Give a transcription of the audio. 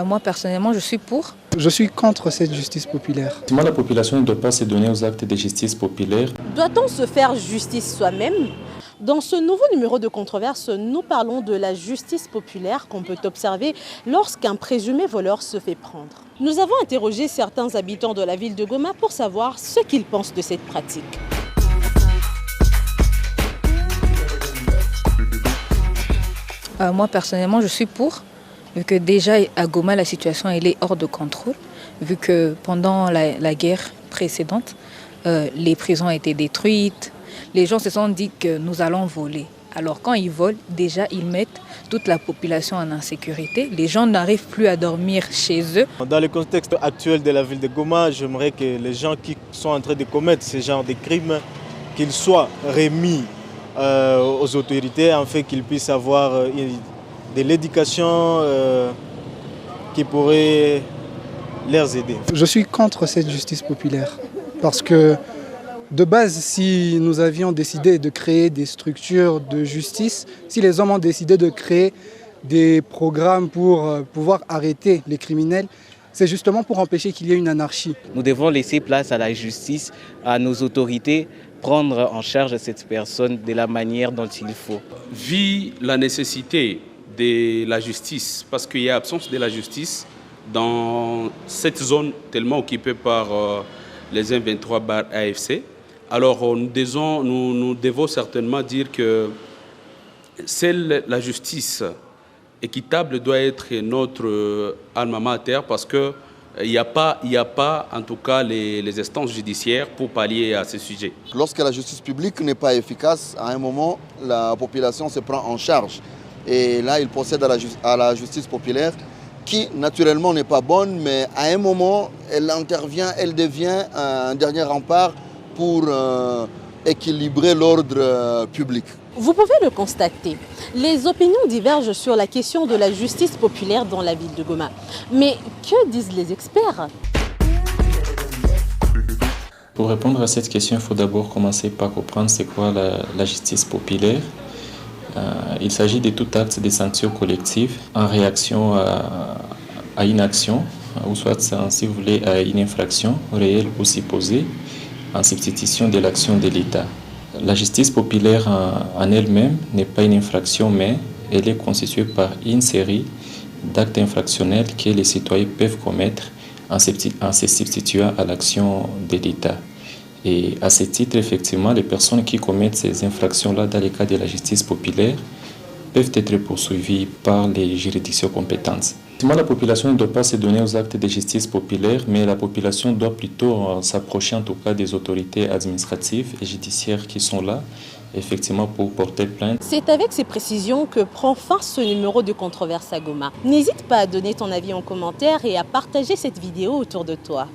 Moi, personnellement, je suis pour. Je suis contre cette justice populaire. La population ne doit pas se donner aux actes de justice populaire. Doit-on se faire justice soi-même? Dans ce nouveau numéro de Controverse, nous parlons de la justice populaire qu'on peut observer lorsqu'un présumé voleur se fait prendre. Nous avons interrogé certains habitants de la ville de Goma pour savoir ce qu'ils pensent de cette pratique. Moi, personnellement, je suis pour. Vu que déjà à Goma, la situation elle est hors de contrôle. Vu que pendant la guerre précédente, les prisons étaient détruites. Les gens se sont dit que nous allons voler. Alors quand ils volent, déjà ils mettent toute la population en insécurité. Les gens n'arrivent plus à dormir chez eux. Dans le contexte actuel de la ville de Goma, j'aimerais que les gens qui sont en train de commettre ce genre de crimes, qu'ils soient remis aux autorités afin qu'ils puissent avoir de l'éducation qui pourrait les aider. Je suis contre cette justice populaire parce que de base, si nous avions décidé de créer des structures de justice, si les hommes ont décidé de créer des programmes pour pouvoir arrêter les criminels, c'est justement pour empêcher qu'il y ait une anarchie. Nous devons laisser place à la justice, à nos autorités, prendre en charge cette personne de la manière dont il faut. Vu la nécessité de la justice, parce qu'il y a absence de la justice dans cette zone tellement occupée par les M23/AFC, alors nous devons certainement dire que la justice équitable doit être notre alma mater parce qu'il n'y a pas en tout cas les instances judiciaires pour pallier à ce sujet. Lorsque la justice publique n'est pas efficace, à un moment, la population se prend en charge. Et là, il procède à la justice populaire qui, naturellement, n'est pas bonne, mais à un moment, elle intervient, elle devient un dernier rempart pour équilibrer l'ordre public. Vous pouvez le constater, les opinions divergent sur la question de la justice populaire dans la ville de Goma. Mais que disent les experts? Pour répondre à cette question, il faut d'abord commencer par comprendre c'est quoi la justice populaire. Il s'agit de tout acte de sanction collective en réaction à une action, ou soit, si vous voulez, à une infraction réelle ou supposée, en substitution de l'action de l'État. La justice populaire en elle-même n'est pas une infraction, mais elle est constituée par une série d'actes infractionnels que les citoyens peuvent commettre en se substituant à l'action de l'État. Et à ce titre, effectivement, les personnes qui commettent ces infractions-là dans le cadre de la justice populaire peuvent être poursuivies par les juridictions compétentes. La population ne doit pas se donner aux actes de justice populaire, mais la population doit plutôt s'approcher en tout cas des autorités administratives et judiciaires qui sont là, effectivement, pour porter plainte. C'est avec ces précisions que prend fin ce numéro de Controverse à Goma. N'hésite pas à donner ton avis en commentaire et à partager cette vidéo autour de toi.